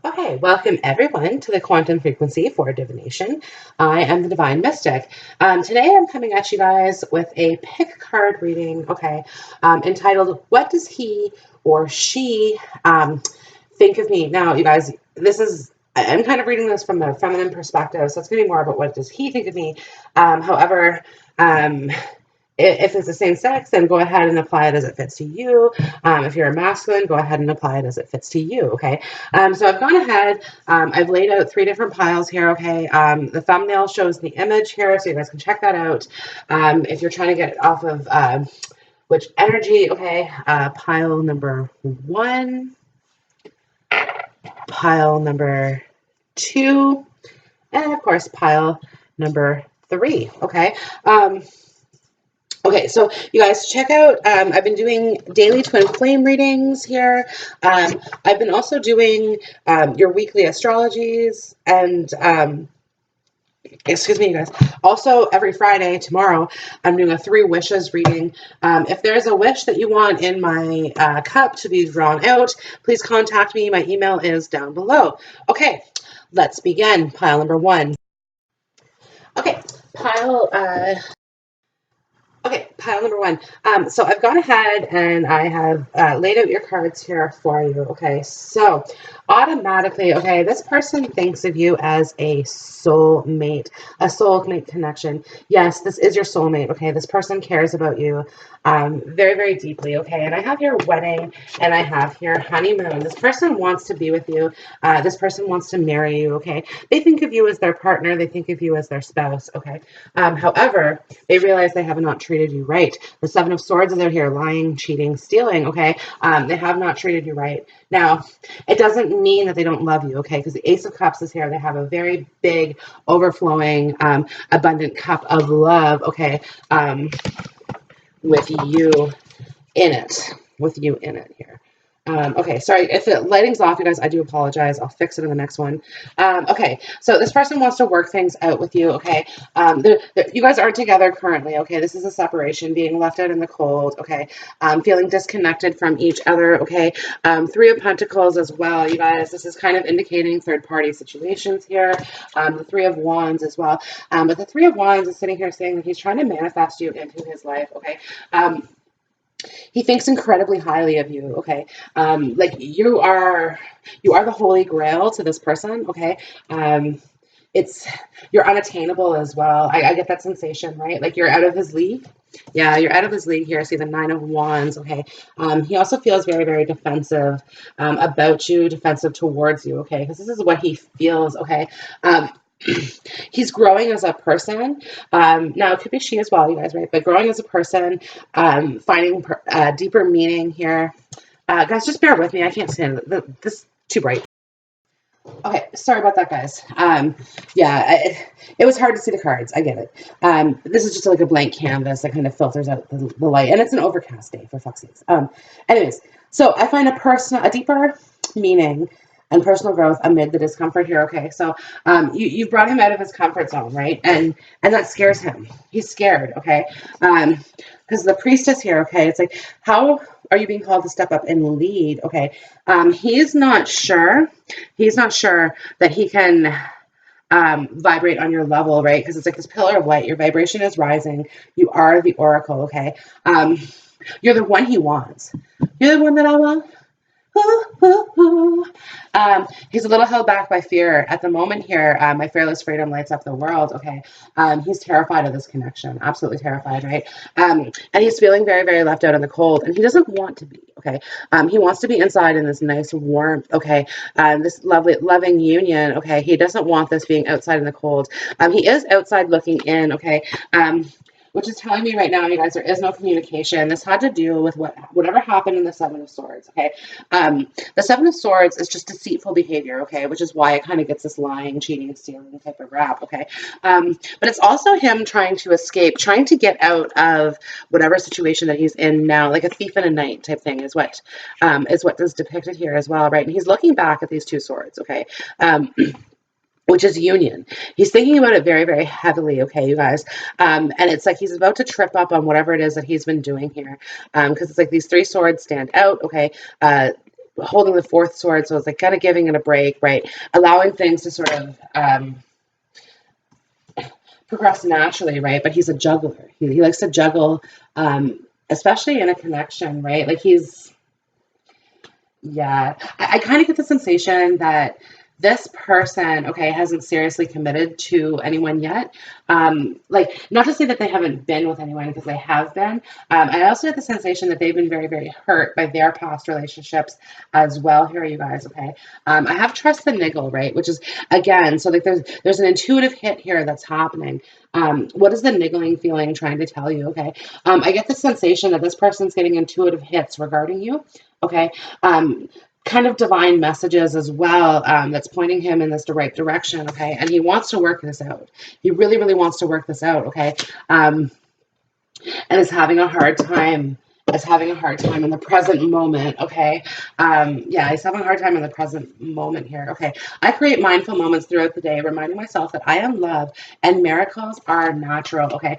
Okay, welcome everyone to the quantum frequency for divination. I am the Divine Mystic. Today I'm coming at you guys with a pick card reading, entitled "What Does He or She Think of Me?" Now, you guys, I'm kind of reading this from the feminine perspective, so it's going to be more about what does he think of me. However, um, if it's the same sex, then go ahead and apply it as it fits to you. If you're a masculine, go ahead and apply it as it fits to you, okay? So I've gone ahead, I've laid out 3 different piles here, okay? The thumbnail shows the image here, so you guys can check that out. If you're trying to get off of which energy, okay? Pile number 1, pile number 2, and of course, pile number 3, okay? Okay, so you guys check out, I've been doing daily twin flame readings here. I've been also doing your weekly astrologies and, excuse me, you guys. Also, every Friday, tomorrow, I'm doing a 3 wishes reading. If there's a wish that you want in my cup to be drawn out, please contact me. My email is down below. Okay, let's begin. Pile number 1. Okay, pile Okay, pile number 1. So I've gone ahead and I have laid out your cards here for you. Okay, so automatically, okay, this person thinks of you as a soulmate connection. Yes, this is your soulmate. Okay, this person cares about you very, very deeply. Okay, and I have your wedding and I have your honeymoon. This person wants to be with you. This person wants to marry you. Okay, they think of you as their partner. They think of you as their spouse. Okay, however, they realize they have not treated you right. The Seven of Swords is out here lying, cheating, stealing, okay? They have not treated you right. Now, it doesn't mean that they don't love you, okay? Because the Ace of Cups is here. They have a very big, overflowing, abundant cup of love, okay, with you in it. With you in it here. Okay, sorry, if the lighting's off, you guys, I do apologize. I'll fix it in the next one. Okay, so this person wants to work things out with you, okay? You guys aren't together currently, okay? This is a separation, being left out in the cold, okay? Feeling disconnected from each other, okay? 3 of Pentacles as well, you guys. This is kind of indicating third-party situations here. The 3 of Wands as well. But the 3 of Wands is sitting here saying that he's trying to manifest you into his life, okay? He thinks incredibly highly of you, okay? Like you are the holy grail to this person, okay? It's You're unattainable as well. I get that sensation, right? Like you're out of his league. Yeah, you're out of his league here. I see the 9 of Wands, okay? He also feels very, very defensive about you, defensive towards you, okay? Because this is what he feels, okay? He's growing as a person. Now, it could be she as well, you guys, right? But growing as a person, finding deeper meaning here. Guys, just bear with me. I can't stand it. This is too bright. Okay, sorry about that, guys. It was hard to see the cards. I get it. This is just like a blank canvas that kind of filters out the light, and it's an overcast day, for fuck's sakes. Anyways, so I find a deeper meaning and personal growth amid the discomfort here. Okay, so you brought him out of his comfort zone, right? And that scares him. He's scared. Okay, because the priestess here. Okay, it's like, how are you being called to step up and lead? Okay, he's not sure. He's not sure that he can vibrate on your level, right? Because it's like this pillar of light. Your vibration is rising. You are the oracle, okay? You're the one he wants. You're the one that I want. Ooh, ooh, ooh. He's a little held back by fear at the moment here. My fearless freedom lights up the world. Okay, he's terrified of this connection, absolutely terrified, right? And he's feeling very, very left out in the cold, and he doesn't want to be. Okay, he wants to be inside in this nice warmth. Okay, this lovely, loving union. Okay, he doesn't want this being outside in the cold. He is outside looking in. Okay. Which is telling me right now, you guys, there is no communication. This had to do with whatever happened in the Seven of Swords, okay? The Seven of Swords is just deceitful behavior, okay? Which is why it kind of gets this lying, cheating, stealing type of rap, okay? But it's also him trying to escape, trying to get out of whatever situation that he's in now, like a thief in a night type thing is what is depicted here as well, right? And he's looking back at these 2 swords, okay? Which is union. He's thinking about it very, very heavily, okay, you guys? And it's like he's about to trip up on whatever it is that he's been doing here. Because it's like these 3 swords stand out, okay? holding the fourth sword, so it's like kind of giving it a break, right? Allowing things to sort of progress naturally, right? But he's a juggler. He likes to juggle, especially in a connection, right? Like yeah, I kind of get the sensation that this person, okay, hasn't seriously committed to anyone yet. Like, not to say that they haven't been with anyone, because they have been. I also get the sensation that they've been very, very hurt by their past relationships as well. Here, you guys, okay. I have trust the niggle, right, which is again, so like there's an intuitive hit here that's happening. What is the niggling feeling trying to tell you? Okay, I get the sensation that this person's getting intuitive hits regarding you. Okay, um, kind of divine messages as well, that's pointing him in this right direction. Okay, and he wants to work this out. He really, really wants to work this out. Okay, um, and is having a hard time. Is having a hard time in the present moment. Okay, yeah, he's having a hard time in the present moment here. Okay, I create mindful moments throughout the day, reminding myself that I am love and miracles are natural. Okay,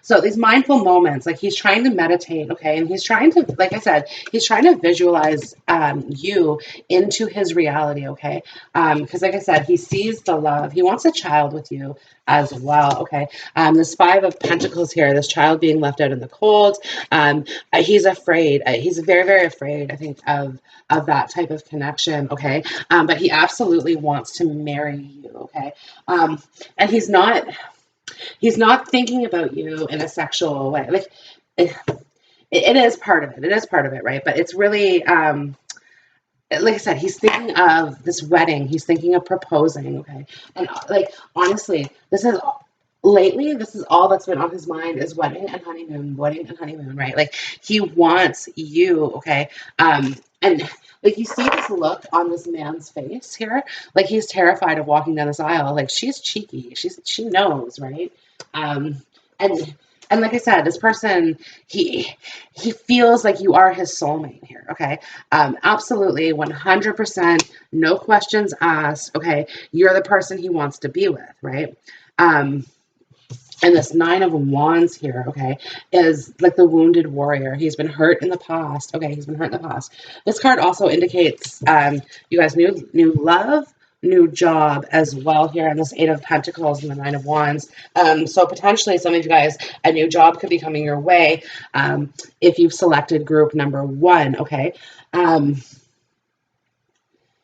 so these mindful moments, like he's trying to meditate. Okay, and he's trying to, like I said, he's trying to visualize you into his reality. Okay, because like I said, he sees the love. He wants a child with you as well. Okay, this Five of Pentacles here, this child being left out in the cold. He's afraid. He's very, very afraid, I think, of that type of connection. Okay, but he absolutely wants to marry you. Okay, and he's not thinking about you in a sexual way. Like it is part of it. It is part of it, right? But it's really. Like I said, he's thinking of this wedding. He's thinking of proposing. Okay, and like honestly, this is all that's been on his mind is wedding and honeymoon, right? Like he wants you. Okay, and like you see this look on this man's face here, like he's terrified of walking down this aisle. Like she's cheeky. She knows, right? Um, and and like I said, this person, he feels like you are his soulmate here. Okay, absolutely, 100%, no questions asked. Okay, you're the person he wants to be with, right? Um, and this Nine of Wands here, okay, is like the wounded warrior. He's been hurt in the past. Okay, he's been hurt in the past. This card also indicates, you guys, new love, new job as well here, and this Eight of Pentacles and the Nine of Wands. So potentially some of you guys, a new job could be coming your way, if you've selected group number one. Okay.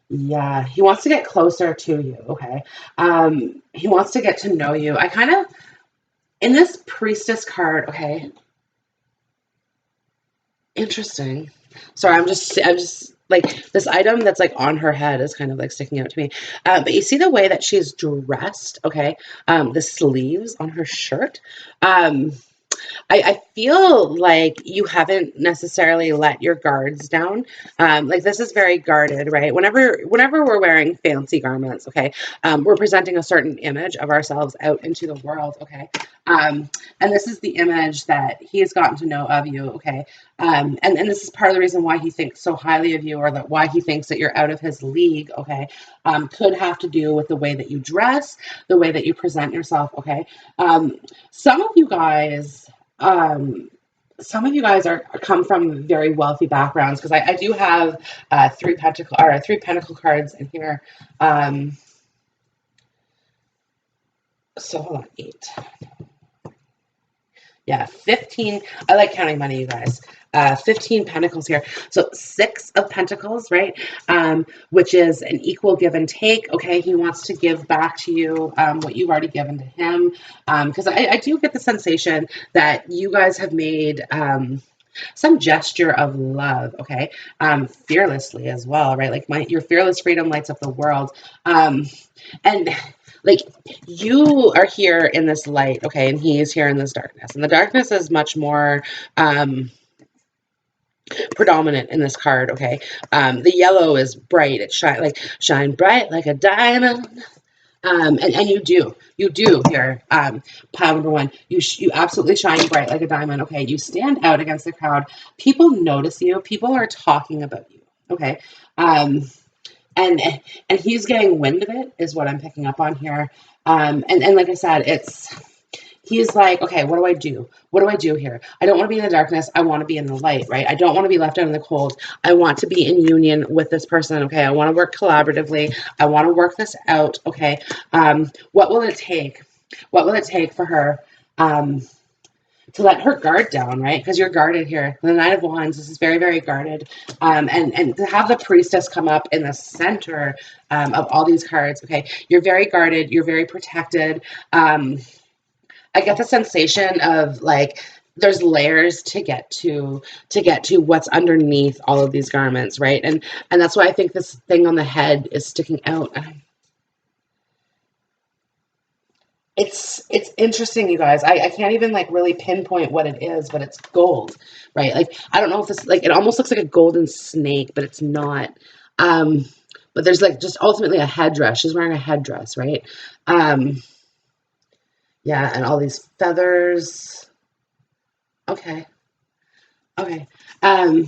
Yeah, he wants to get closer to you. Okay. He wants to get to know you. I kind of, in this priestess card, okay, interesting. Sorry, I'm just like this item that's like on her head is kind of like sticking out to me. But you see the way that she's dressed, okay? The sleeves on her shirt. Um, I feel like you haven't necessarily let your guards down. Like this is very guarded, right? Whenever we're wearing fancy garments, okay, we're presenting a certain image of ourselves out into the world, okay. And this is the image that he has gotten to know of you, okay. And this is part of the reason why he thinks so highly of you, or that why he thinks that you're out of his league, okay. Could have to do with the way that you dress, the way that you present yourself, okay. Some of you guys some of you guys are come from very wealthy backgrounds, because I do have three pentacle cards in here. So hold on, 8. Yeah, 15. I like counting money, you guys. 15 pentacles here. So 6 of pentacles, right? Which is an equal give and take. Okay, he wants to give back to you what you've already given to him. Because I do get the sensation that you guys have made some gesture of love, okay? Fearlessly as well, right? Like your fearless freedom lights up the world. And like you are here in this light, okay, and he is here in this darkness, and the darkness is much more predominant in this card, okay. The yellow is bright, it shine bright like a diamond. And you do here, pile number one, you absolutely shine bright like a diamond, okay. You stand out against the crowd. People notice you. People are talking about you, okay. And and he's getting wind of it, is what I'm picking up on here. And like I said, he's like, okay, what do I do? What do I do here? I don't want to be in the darkness. I want to be in the light, right? I don't want to be left out in the cold. I want to be in union with this person, okay? I want to work collaboratively. I want to work this out, okay? What will it take? What will it take for her to let her guard down, right? Because you're guarded here. The Nine of Wands, this is very, very guarded. And to have the Priestess come up in the center of all these cards, okay? You're very guarded. You're very protected. I get the sensation of like there's layers to get to what's underneath all of these garments, right? And that's why I think this thing on the head is sticking out. It's interesting, you guys. I can't even like really pinpoint what it is, but it's gold, right? Like I don't know if this like it almost looks like a golden snake, but it's not. Um, but there's like just ultimately a headdress. She's wearing a headdress, right? Um, yeah, and all these feathers. Okay. Okay. Um,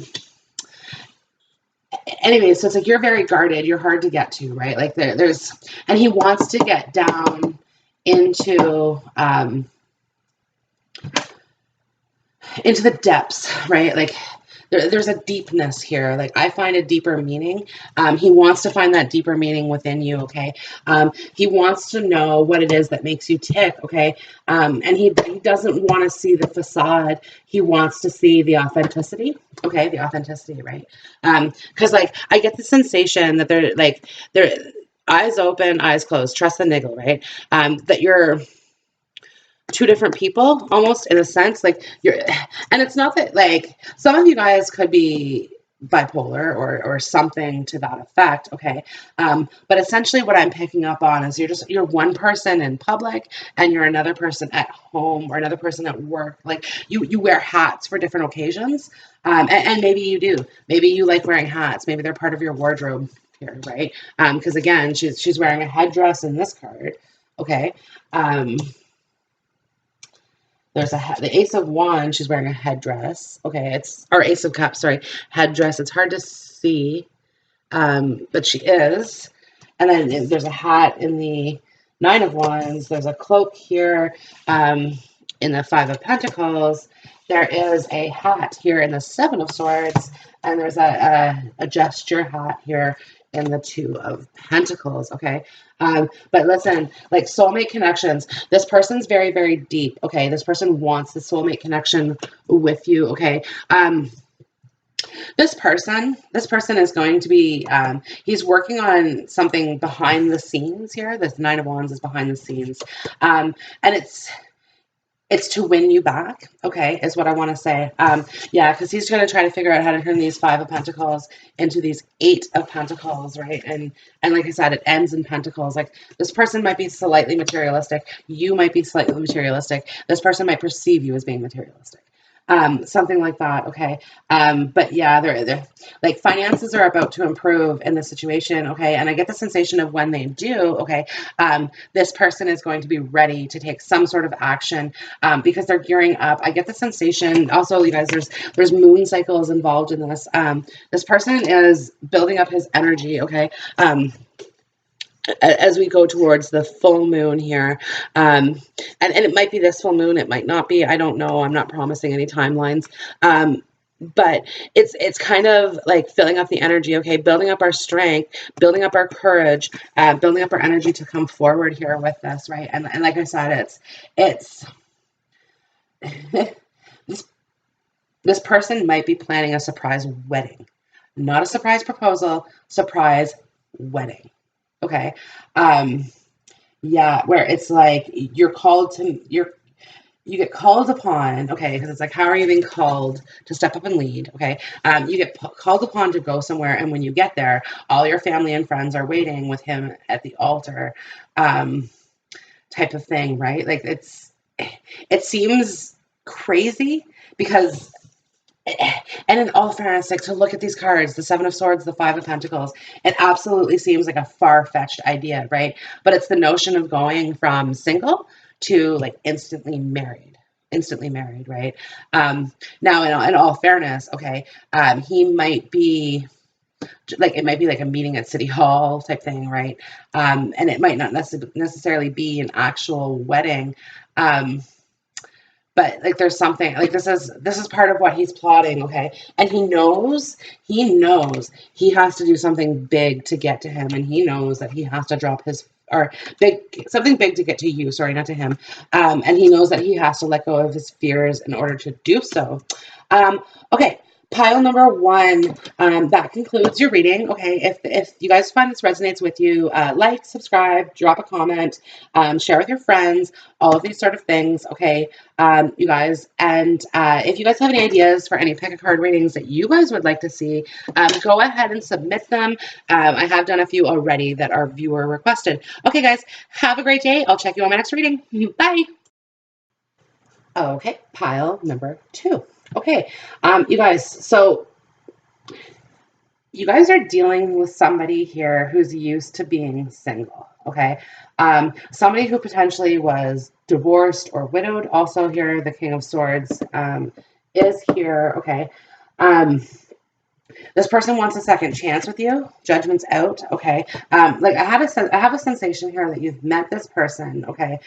anyway, so it's like you're very guarded, you're hard to get to, right? Like there's and he wants to get down into the depths, right? Like there's a deepness here. Like I find a deeper meaning. He wants to find that deeper meaning within you. Okay. He wants to know what it is that makes you tick. Okay. And he doesn't want to see the facade. He wants to see the authenticity. Okay. The authenticity, right? Because like I get the sensation that they're eyes open, eyes closed, trust the niggle, right? That you're two different people almost in a sense like you're and it's not that like some of you guys could be bipolar or something to that effect, okay, but essentially what I'm picking up on is you're one person in public and you're another person at home or another person at work. Like you wear hats for different occasions, and maybe you do, maybe you like wearing hats, maybe they're part of your wardrobe here, right? Because again she's wearing a headdress in this card, okay. um there's the Ace of Wands. She's wearing a headdress. Okay, or Ace of Cups. Sorry, headdress. It's hard to see, but she is. And then there's a hat in the Nine of Wands. There's a cloak here in the Five of Pentacles. There is a hat here in the Seven of Swords, and there's a gesture hat here in the Two of Pentacles. Okay, but listen, like soulmate connections. This person's very, very deep. Okay, this person wants the soulmate connection with you. Okay. This person is going to be he's working on something behind the scenes here. This Nine of Wands is behind the scenes, and it's to win you back, okay, is what I want to say. Yeah, because he's going to try to figure out how to turn these Five of Pentacles into these Eight of Pentacles, right? And like I said, it ends in Pentacles. Like this person might be slightly materialistic. You might be slightly materialistic. This person might perceive you as being materialistic. Something like that, okay. But yeah, they're like finances are about to improve in this situation, okay. And I get the sensation of when they do, okay, this person is going to be ready to take some sort of action because they're gearing up. I get the sensation also, you guys, there's moon cycles involved in this. This person is building up his energy, okay. As we go towards the full moon here, and it might be this full moon, it might not be, I don't know, I'm not promising any timelines, but it's kind of like filling up the energy, okay, building up our strength, building up our courage, building up our energy to come forward here with this, right? And like I said, it's this this person might be planning a surprise wedding, not a surprise proposal, surprise wedding, okay. um yeah, where it's like you get called upon, okay, because it's like, how are you being called to step up and lead, okay. You get called upon to go somewhere, and when you get there, all your family and friends are waiting with him at the altar, um type of thing, right? Like it seems crazy because, and in all fairness, like to look at these cards, the Seven of Swords, the Five of Pentacles, it absolutely seems like a far-fetched idea, right? But it's the notion of going from single to like instantly married, right? Now, in all fairness, okay, he might be like, it might be like a meeting at City Hall type thing, right? And it might not necessarily be an actual wedding. Um, but like there's something like this is part of what he's plotting, okay? And he knows he has to do something big to get to him, and he knows that he has to drop his or big something big to get to you, sorry, not to him. And he knows that he has to let go of his fears in order to do so. um okay, pile number one, that concludes your reading. Okay, if you guys find this resonates with you, like, subscribe, drop a comment, share with your friends, all of these sort of things. Okay, you guys, and if you guys have any ideas for any pick a card readings that you guys would like to see, go ahead and submit them. I have done a few already that are viewer requested. Okay, guys, have a great day. I'll check you on my next reading. Bye. Okay, pile number two. Okay, you guys, so you guys are dealing with somebody here who's used to being single, okay? Somebody who potentially was divorced or widowed. Also here, the King of Swords is here, okay? This person wants a second chance with you. Judgment's out, okay? Like I have a sensation here that you've met this person, okay?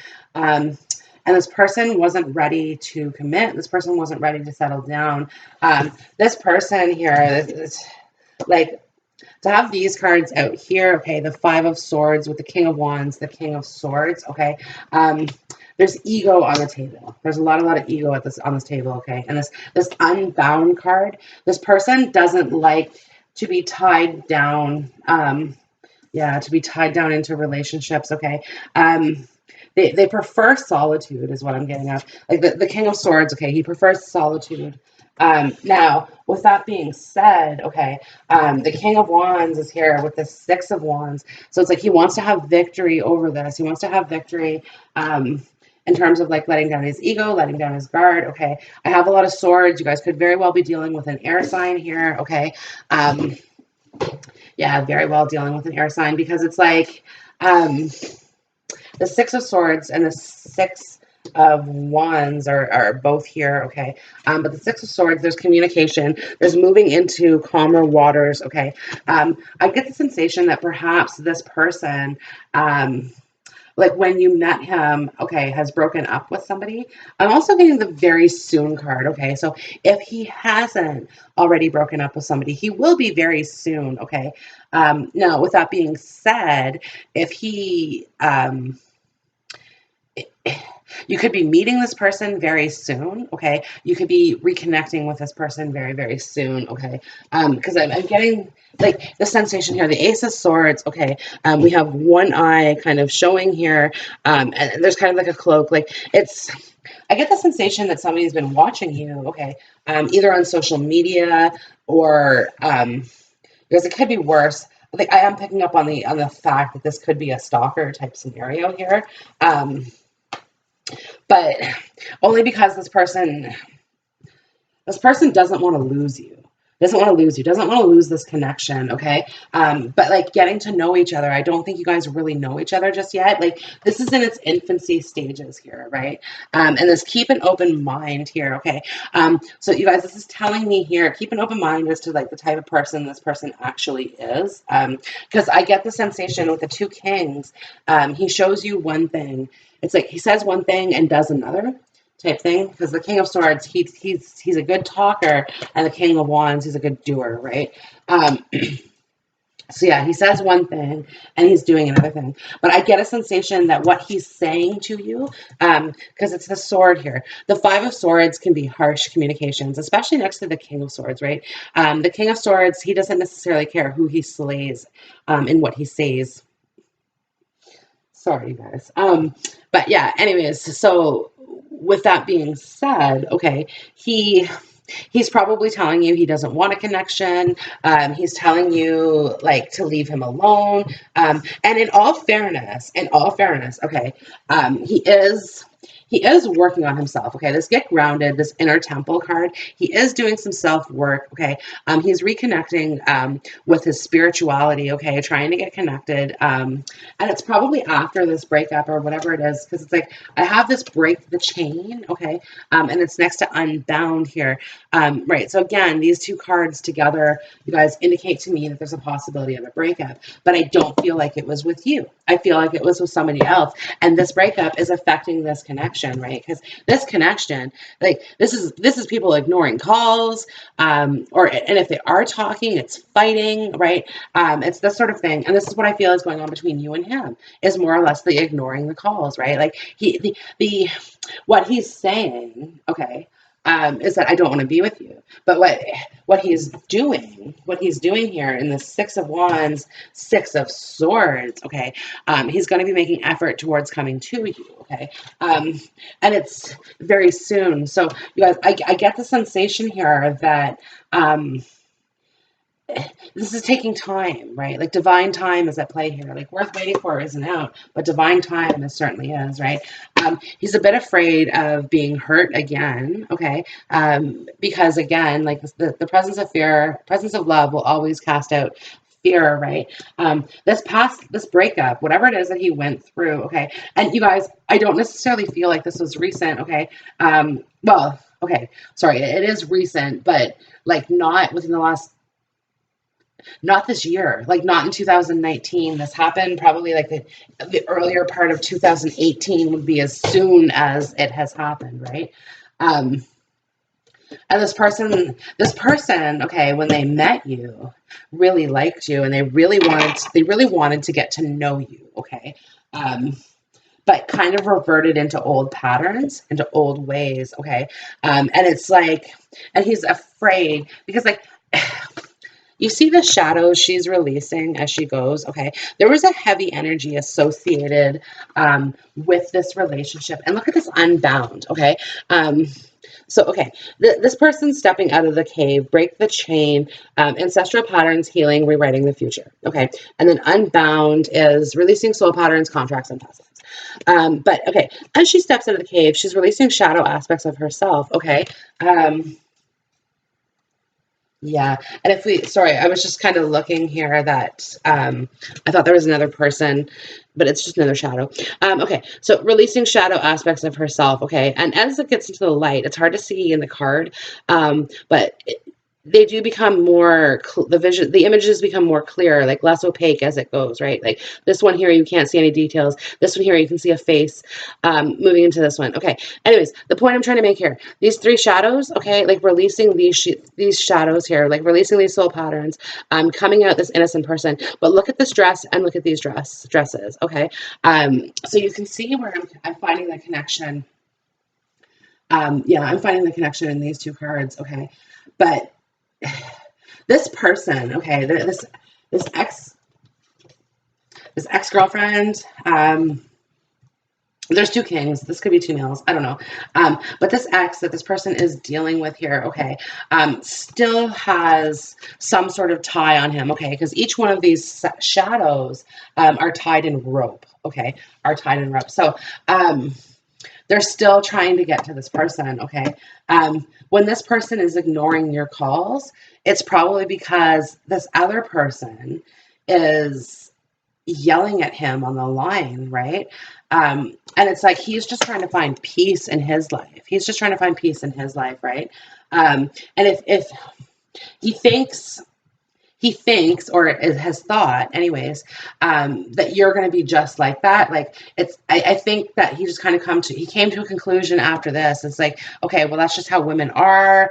And this person wasn't ready to commit. This person wasn't ready to settle down. This person here, like, to have these cards out here, okay, the Five of Swords with the King of Wands, the King of Swords, okay, there's ego on the table. There's a lot of ego on this table, okay, and this Unbound card, this person doesn't like to be tied down, to be tied down into relationships, okay. They prefer solitude is what I'm getting at. Like the King of Swords, okay, he prefers solitude. Now, with that being said, okay, the King of Wands is here with the Six of Wands. So it's like he wants to have victory over this. He wants to have victory in terms of like letting down his ego, letting down his guard. Okay, I have a lot of swords. You guys could very well be dealing with an air sign here. Okay, yeah, very well dealing with an air sign because it's like the Six of Swords and the Six of Wands are both here, okay? But the Six of Swords, there's communication. There's moving into calmer waters, okay? I get the sensation that perhaps this person, like when you met him, okay, has broken up with somebody. I'm also getting the very soon card, okay? So if he hasn't already broken up with somebody, he will be very soon, okay? Now, with that being said, if he... you could be meeting this person very soon, okay? You could be reconnecting with this person very, very soon, okay? Because I'm getting like the sensation here, the Ace of Swords, okay? We have one eye kind of showing here, and there's kind of like a cloak, like I get the sensation that somebody's been watching you, okay? Either on social media or because it could be worse. I think I am picking up on the fact that this could be a stalker type scenario here. But only because this person doesn't want to lose you. Doesn't want to lose this connection, okay? But like getting to know each other, I don't think you guys really know each other just yet. Like this is in its infancy stages here, right? And this keep an open mind here, okay? So you guys, this is telling me here, keep an open mind as to like the type of person this person actually is. Because I get the sensation with the two kings, he shows you one thing. It's like he says one thing and does another type thing, because the King of Swords, he's a good talker, and the King of Wands, he's a good doer, right? So yeah, he says one thing and he's doing another thing. But I get a sensation that what he's saying to you, because it's the sword here. The Five of Swords can be harsh communications, especially next to the King of Swords, right? The King of Swords, he doesn't necessarily care who he slays and what he says. Sorry, you guys. But yeah, anyways, so with that being said, okay, he's probably telling you he doesn't want a connection. He's telling you like to leave him alone. And in all fairness, okay, he is working on himself. Okay, this Get Grounded, this Inner Temple card, he is doing some self work. Okay, he's reconnecting with his spirituality. Okay, trying to get connected. And it's probably after this breakup or whatever it is, because it's like I have this break the chain. Okay, and it's next to Unbound here. Right. So again, these two cards together, you guys, indicate to me that there's a possibility of a breakup, but I don't feel like it was with you. I feel like it was with somebody else, and this breakup is affecting this connection. connection, right? Because this connection, like this is people ignoring calls, and if they are talking, it's fighting, right? It's this sort of thing, and this is what I feel is going on between you and him, is more or less the ignoring the calls, right? Like the what he's saying, okay, is that I don't want to be with you. But what he's doing here in the Six of Wands, Six of Swords, okay, he's going to be making effort towards coming to you, okay, and it's very soon. So you guys, I get the sensation here that this is taking time, right? Like divine time is at play here. Like worth waiting for isn't out, but divine time is certainly is, right? He's a bit afraid of being hurt again, okay? Because again, like the presence of fear, presence of love will always cast out fear, right? This breakup, whatever it is that he went through, okay? And you guys, I don't necessarily feel like this was recent, okay? Well, okay, sorry, it is recent, but like not within the last, not this year, like not in 2019. This happened probably like the earlier part of 2018 would be as soon as it has happened, right? Um, and this person, okay, when they met you, really liked you, and they really wanted to get to know you, okay? Um, but kind of reverted into old patterns, into old ways, okay? And it's like, and he's afraid because like you see the shadows she's releasing as she goes, okay? There was a heavy energy associated with this relationship. And look at this unbound, okay? Okay, this person stepping out of the cave, break the chain, ancestral patterns, healing, rewriting the future, okay? And then unbound is releasing soul patterns, contracts, and past lives. But okay, as she steps out of the cave, she's releasing shadow aspects of herself, okay? Yeah, and if we, sorry, I was just kind of looking here that I thought there was another person, but it's just another shadow. Okay, so releasing shadow aspects of herself, okay, and as it gets into the light, it's hard to see in the card, but they do become more, the images become more clear, like less opaque as it goes, right? Like this one here, you can't see any details. This one here, you can see a face moving into this one. Okay, anyways, the point I'm trying to make here, these three shadows, okay, like releasing these shadows here, like releasing these soul patterns, coming out this innocent person. But look at this dress and look at these dresses, okay? So you can see where I'm finding the connection. Yeah, I'm finding the connection in these two cards, okay? But this person, okay, this ex-girlfriend, there's two kings. This could be two males. I don't know. But this ex that this person is dealing with here, okay, still has some sort of tie on him, okay, because each one of these shadows are tied in rope, okay, are tied in rope. So they're still trying to get to this person, okay? When this person is ignoring your calls, it's probably because this other person is yelling at him on the line, right? And it's like he's just trying to find peace in his life. He's just trying to find peace in his life, right? And if he thinks or has thought anyways, that you're going to be just like that, like I think that he just kind of he came to a conclusion after this. It's like, okay, well, that's just how women are,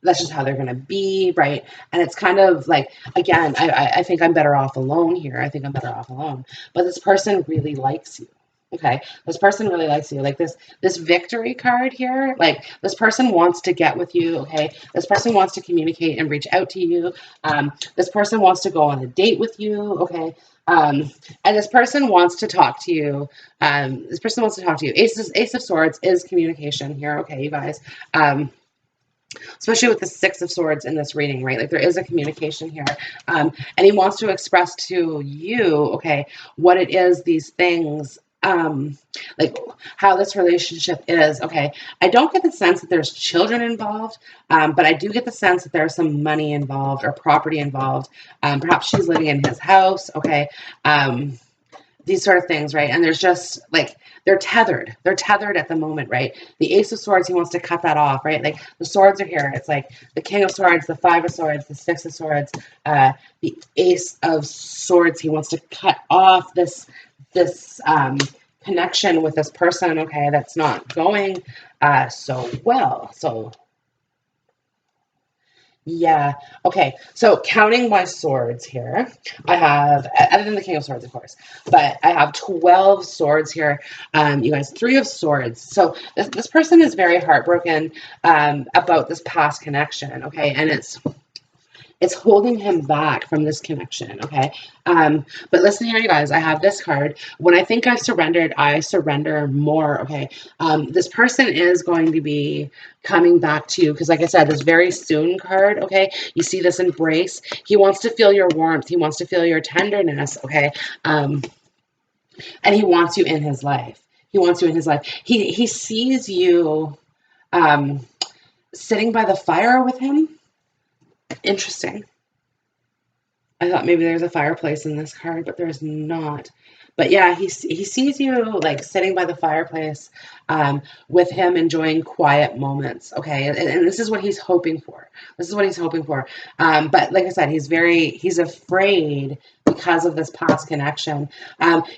that's just how they're going to be, right? And it's kind of like, again, I think I'm better off alone here. I think I'm better off alone. But this person really likes you. Okay, this person really likes you. Like this victory card here, like this person wants to get with you. Okay, this person wants to communicate and reach out to you. This person wants to go on a date with you. Okay, and this person wants to talk to you. This person wants to talk to you. Ace of Swords is communication here. Okay, you guys. Especially with the Six of Swords in this reading, right? Like there is a communication here. And he wants to express to you, okay, what it is, these things, like how this relationship is, okay? I don't get the sense that there's children involved, but I do get the sense that there's some money involved or property involved. Perhaps she's living in his house, okay? These sort of things, right? And there's just like, they're tethered at the moment, right? The Ace of Swords, he wants to cut that off, right? Like the swords are here. It's like the King of Swords, the Five of Swords, the Six of Swords, the Ace of Swords. He wants to cut off this connection with this person, okay, that's not going so well. So yeah. Okay. So counting my swords here, I have, other than the King of Swords, of course, but I have 12 swords here. You guys, Three of Swords. So this person is very heartbroken about this past connection. Okay. And it's holding him back from this connection. Okay. But listen here, you guys, I have this card. When I think I've surrendered, I surrender more. Okay. This person is going to be coming back to you because, like I said, this very soon card. Okay. You see this embrace. He wants to feel your warmth. He wants to feel your tenderness. Okay. And he wants you in his life. He wants you in his life. He sees you um, sitting by the fire with him. Interesting. I thought maybe there's a fireplace in this card, but there's not. But yeah, he sees you like sitting by the fireplace with him enjoying quiet moments. Okay, and this is what he's hoping for. This is what he's hoping for. But like I said, he's afraid because of this past connection.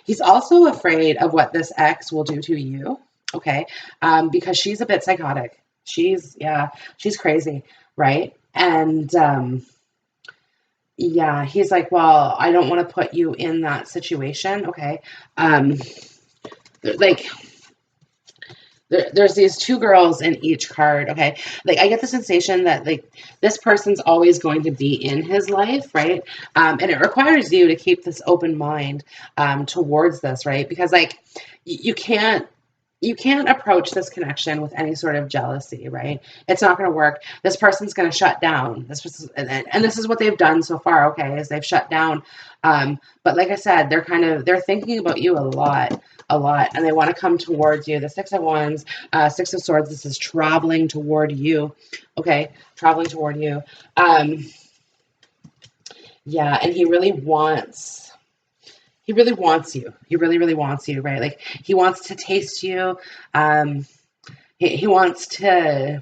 He's also afraid of what this ex will do to you. Okay, because she's a bit psychotic. She's crazy, right? And yeah, he's like, well, I don't want to put you in that situation. Okay. Um, like there's these two girls in each card. Okay. Like I get the sensation that like this person's always going to be in his life, right? And it requires you to keep this open mind towards this, right? Because like you can't approach this connection with any sort of jealousy, right? It's not going to work. This person's going to shut down. And this is what they've done so far. Okay, is they've shut down. But like I said, they're thinking about you a lot, and they want to come towards you. The Six of Wands, Six of Swords. This is traveling toward you. Okay, traveling toward you. Yeah, and he really wants you. He really, really wants you, right? Like he wants to taste you. Um, he wants to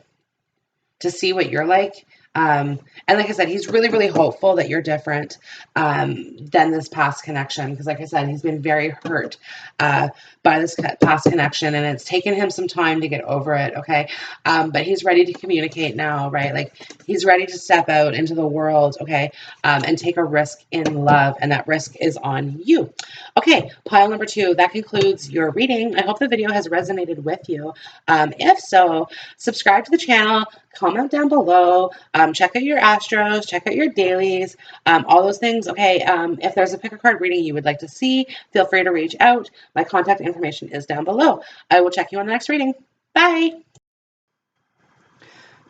see what you're like. And like I said, he's really, really hopeful that you're different than this past connection. Because, like I said, he's been very hurt by this past connection, and it's taken him some time to get over it. Okay, but he's ready to communicate now, right? Like he's ready to step out into the world, okay, and take a risk in love, and that risk is on you. Okay, pile number two. That concludes your reading. I hope the video has resonated with you. If so, subscribe to the channel. Comment down below. Check out your astros, check out your dailies, all those things. Okay. If there's a pick a card reading you would like to see, feel free to reach out. My contact information is down below. I will check you on the next reading. Bye.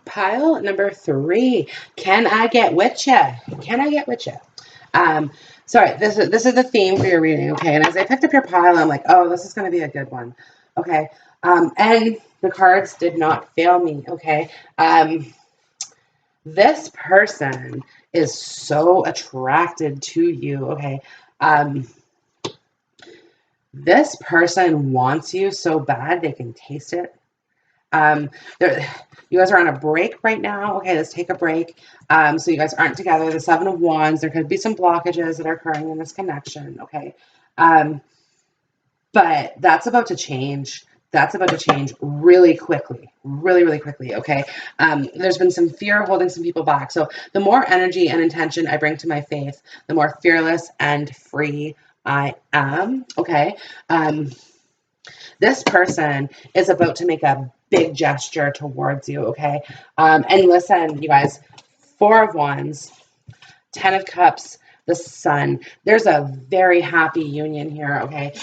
Pile number three. Can I get with ya? Can I get with ya? Um, sorry, this is the theme for your reading, okay? And as I picked up your pile, I'm like, oh, this is going to be a good one, okay? And the cards did not fail me, okay? This person is so attracted to you, okay? This person wants you so bad they can taste it. Um, you guys are on a break right now. Okay, let's take a break. So you guys aren't together. The Seven of Wands, there could be some blockages that are occurring in this connection, okay? But that's about to change. That's about to change really quickly, really, really quickly, okay? There's been some fear holding some people back. So the more energy and intention I bring to my faith, the more fearless and free I am, okay? This person is about to make a big gesture towards you, okay? And listen, you guys, Four of Wands, Ten of Cups, the Sun. There's a very happy union here, okay?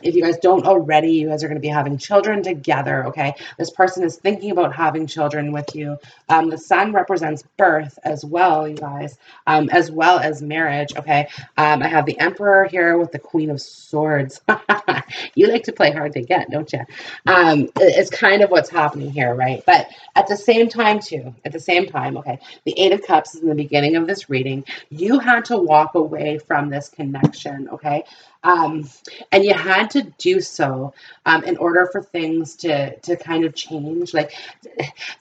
If you guys don't already, you guys are going to be having children together, okay? This person is thinking about having children with you. The Sun represents birth as well, you guys, as well as marriage, okay? I have the Emperor here with the Queen of Swords. You like to play hard to get, don't you? It's kind of what's happening here, right? But at the same time, okay, the Eight of Cups is in the beginning of this reading. You had to walk away from this connection, okay? And you had to do so in order for things to kind of change. Like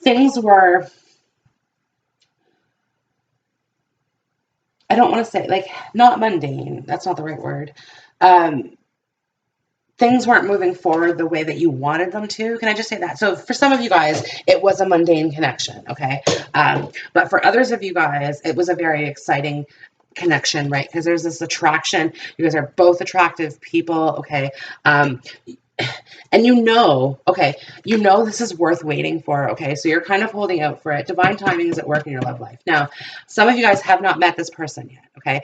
things were, I don't want to say like not mundane. That's not the right word. Um, things weren't moving forward the way that you wanted them to. Can I just say that? So for some of you guys, it was a mundane connection, okay? But for others of you guys, it was a very exciting connection, right? Because there's this attraction. You guys are both attractive people, okay? Um, and okay, this is worth waiting for, okay? So you're kind of holding out for it. Divine timing is at work in your love life. Now, some of you guys have not met this person yet, okay?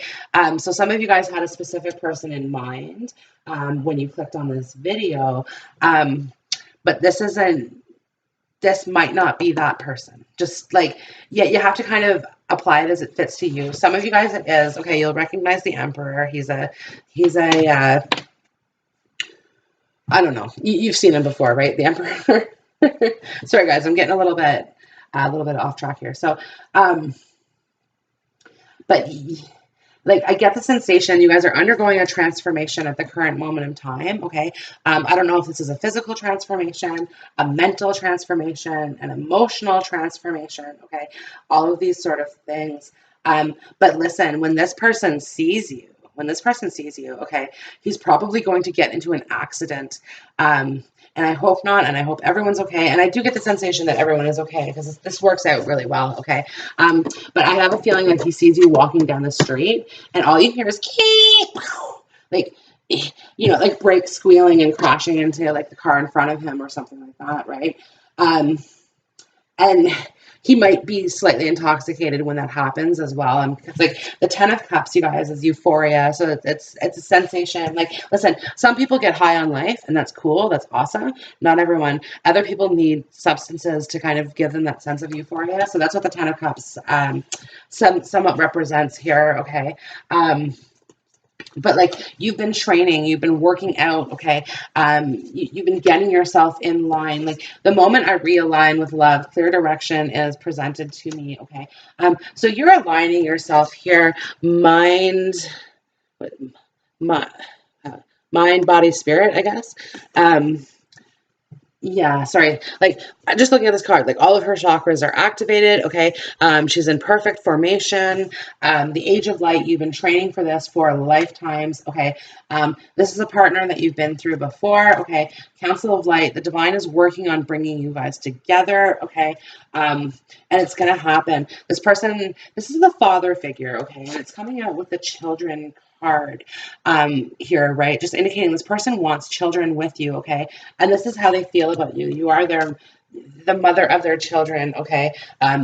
So some of you guys had a specific person in mind when you clicked on this video, but this might not be that person. Just like, yeah, you have to kind of apply it as it fits to you. Some of you guys it is, okay, you'll recognize the Emperor. He's a I don't know. You've seen him before, right? The Emperor. Sorry, guys, I'm getting a little bit off track here. So, but like I get the sensation you guys are undergoing a transformation at the current moment in time. Okay, I don't know if this is a physical transformation, a mental transformation, an emotional transformation. Okay, all of these sort of things. But listen, when this person sees you, okay, he's probably going to get into an accident. And I hope not, and I hope everyone's okay. And I do get the sensation that everyone is okay because this works out really well, okay? But I have a feeling that he sees you walking down the street and all you hear is like, like brakes squealing and crashing into like the car in front of him or something like that, right? And he might be slightly intoxicated when that happens as well. Because like the 10 of Cups, you guys, is euphoria. So it's a sensation. Like, listen, some people get high on life, and that's cool. That's awesome. Not everyone. Other people need substances to kind of give them that sense of euphoria. So that's what the 10 of Cups somewhat represents here. Okay. But like you've been training, you've been working out, okay? You've been getting yourself in line. Like the moment I realign with love, clear direction is presented to me, okay? So you're aligning yourself here, mind, my, mind, body, spirit, I guess. Yeah, sorry. Like, just looking at this card, like all of her chakras are activated. Okay, she's in perfect formation. The Age of Light. You've been training for this for lifetimes. Okay, this is a partner that you've been through before. Okay, Council of Light. The Divine is working on bringing you guys together. Okay, and it's gonna happen. This person. This is the father figure. Okay, and it's coming out with the children card here, right? Just indicating this person wants children with you, okay? And this is how they feel about you. You are the mother of their children, okay?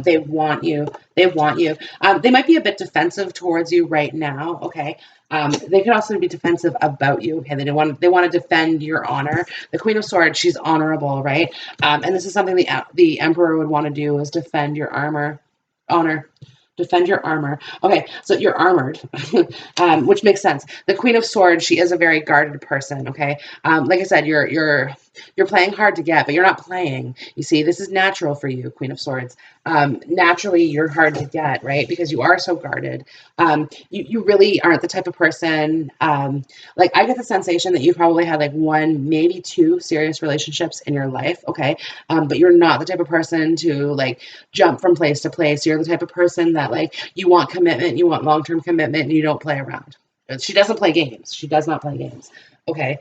They want you. They want you. They might be a bit defensive towards you right now, okay? They could also be defensive about you, okay? They want to defend your honor. The Queen of Swords, she's honorable, right? And this is something the Emperor would want to do is defend your honor. Defend your armor. Okay, so you're armored, which makes sense. The Queen of Swords, she is a very guarded person. Okay, like I said, you're playing hard to get, but you're not playing. You see, this is natural for you, Queen of Swords. Naturally, you're hard to get, right? Because you are so guarded. You really aren't the type of person. Like I get the sensation that you probably had like one, maybe two serious relationships in your life. Okay, but you're not the type of person to like jump from place to place. You're the type of person that like you want commitment, you want long-term commitment, and you don't play around. She doesn't play games. She does not play games. Okay.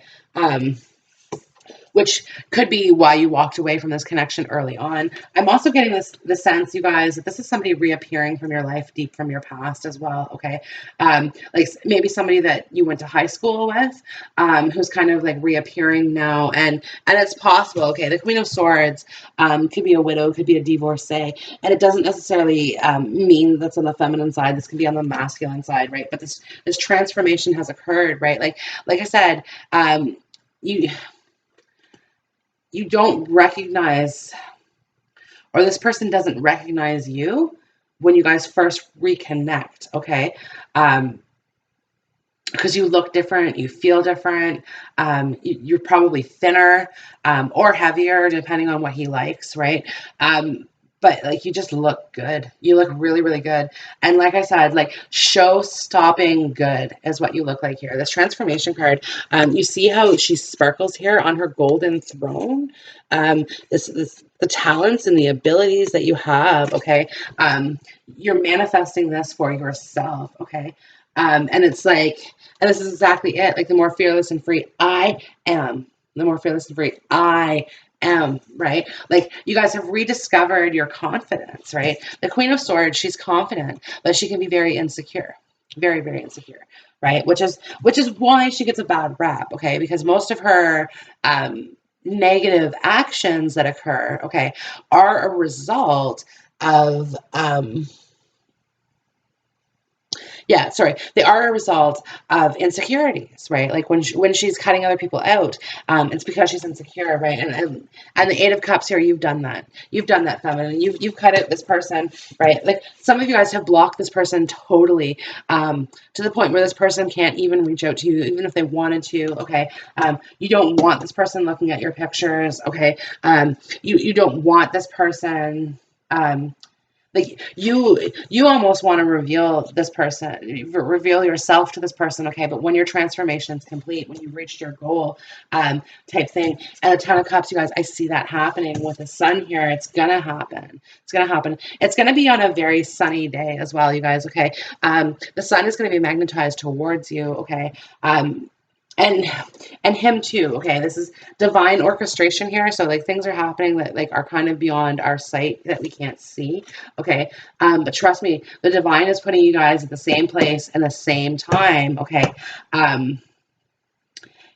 Which could be why you walked away from this connection early on. I'm also getting the sense, you guys, that this is somebody reappearing from your life, deep from your past as well. Okay, like maybe somebody that you went to high school with, who's kind of like reappearing now, and it's possible. Okay, the Queen of Swords could be a widow, could be a divorcee, and it doesn't necessarily mean that's on the feminine side. This can be on the masculine side, right? But this transformation has occurred, right? Like I said, you don't recognize, or this person doesn't recognize you when you guys first reconnect, okay? Because you look different, you feel different, you're probably thinner or heavier, depending on what he likes, right? But like you just look good. You look really, really good. And like I said, like show-stopping good is what you look like here. This transformation card, you see how she sparkles here on her golden throne. The talents and the abilities that you have. Okay, you're manifesting this for yourself. Okay. And it's like, and this is exactly it. Like the more fearless and free I am, the more fearless and free I am, right? Like you guys have rediscovered your confidence, right? The Queen of Swords, she's confident, but she can be very insecure, very, very insecure, right? Which is why she gets a bad rap, okay? Because most of her negative actions that occur, okay, are a result of they are a result of insecurities, right? Like when she's cutting other people out, it's because she's insecure, right? And the Eight of Cups here, you've done that, feminine. You've cut out this person, right? Like some of you guys have blocked this person totally, to the point where this person can't even reach out to you, even if they wanted to. Okay, you don't want this person looking at your pictures. Okay, you don't want this person. Like you almost want to reveal this person, reveal yourself to this person, okay? But when your transformation is complete, when you've reached your goal, type thing, and the Ten of Cups, you guys, I see that happening with the sun here. It's gonna happen. It's gonna happen. It's gonna be on a very sunny day as well, you guys, okay? The sun is gonna be magnetized towards you, okay? And and him too, okay? This is divine orchestration here, so like things are happening that like are kind of beyond our sight that we can't see, okay? But trust me, the divine is putting you guys at the same place and the same time, okay? um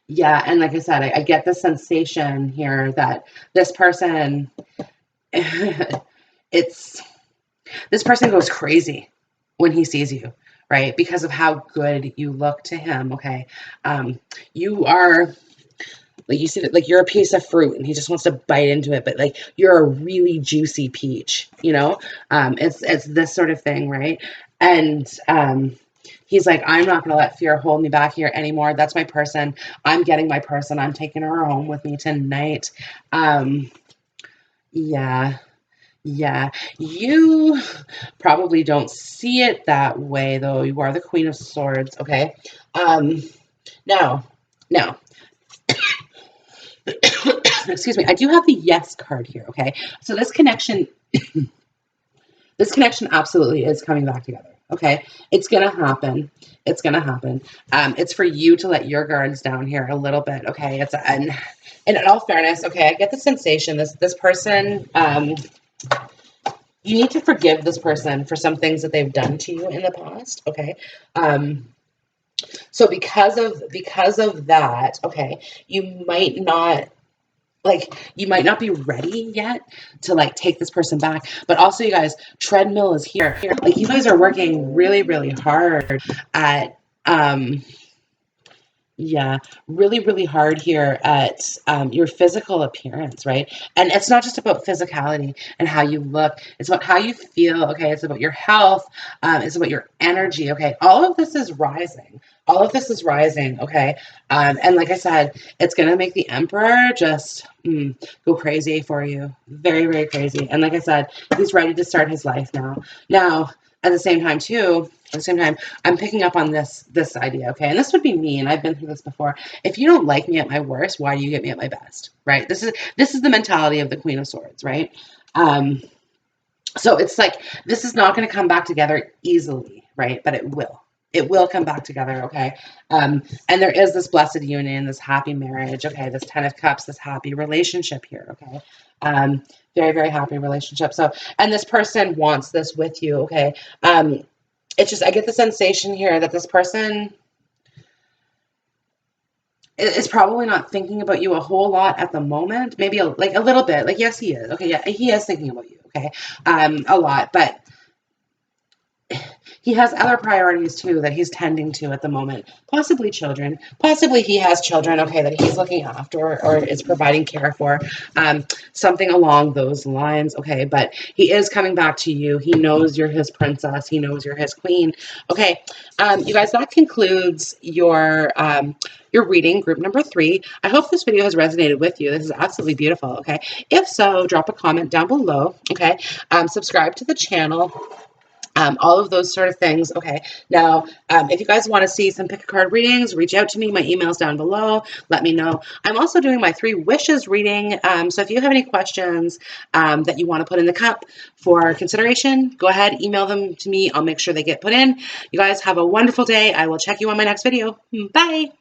yeah, and like I said, I get the sensation here that this person it's this person goes crazy when he sees you, right? Because of how good you look to him, okay? You are, like you said, like you're a piece of fruit and he just wants to bite into it, but like you're a really juicy peach, you know? It's this sort of thing, right? And he's like, I'm not going to let fear hold me back here anymore. That's my person. I'm getting my person. I'm taking her home with me tonight. Yeah. Yeah, you probably don't see it that way, though. You are the Queen of Swords, okay? Um, now, now, excuse me, I do have the Yes card here, okay? So this connection absolutely is coming back together, okay? It's gonna happen. It's gonna happen. It's for you to let your guards down here a little bit, okay? And in all fairness, okay, I get the sensation this person, you need to forgive this person for some things that they've done to you in the past, okay? So because of that, okay, you might not be ready yet to like take this person back. But also, you guys, treadmill is here. Like you guys are working really, really hard at yeah, really, really hard here at your physical appearance, right? And it's not just about physicality and how you look, it's about how you feel, okay? It's about your health, it's about your energy, okay? All of this is rising. All of this is rising, okay? And like I said, it's going to make the Emperor just go crazy for you. Very, very crazy. And like I said, he's ready to start his life now. Now, at the same time, too, I'm picking up on this idea, okay? And this would be me, and I've been through this before. If you don't like me at my worst, why do you get me at my best, right? This is the mentality of the Queen of Swords, right? So it's like this is not going to come back together easily, right? But it will. It will come back together, okay? And there is this blessed union, this happy marriage, okay? This Ten of Cups, this happy relationship here, okay? Very, very happy relationship. So, and this person wants this with you, okay? It's just I get the sensation here that this person is probably not thinking about you a whole lot at the moment. Maybe like a little bit. Like yes, he is. Okay, yeah, he is thinking about you. Okay, a lot, but he has other priorities too that he's tending to at the moment. Possibly children. Possibly he has children, okay, that he's looking after or is providing care for. Something along those lines, okay. But he is coming back to you. He knows you're his princess. He knows you're his queen. Okay, you guys, that concludes your reading, group number 3. I hope this video has resonated with you. This is absolutely beautiful, okay. If so, drop a comment down below, okay. Subscribe to the channel. all of those sort of things. Okay. Now, if you guys want to see some pick a card readings, reach out to me. My email's down below. Let me know. I'm also doing my 3 wishes reading. So if you have any questions that you want to put in the cup for consideration, go ahead, email them to me. I'll make sure they get put in. You guys have a wonderful day. I will check you on my next video. Bye.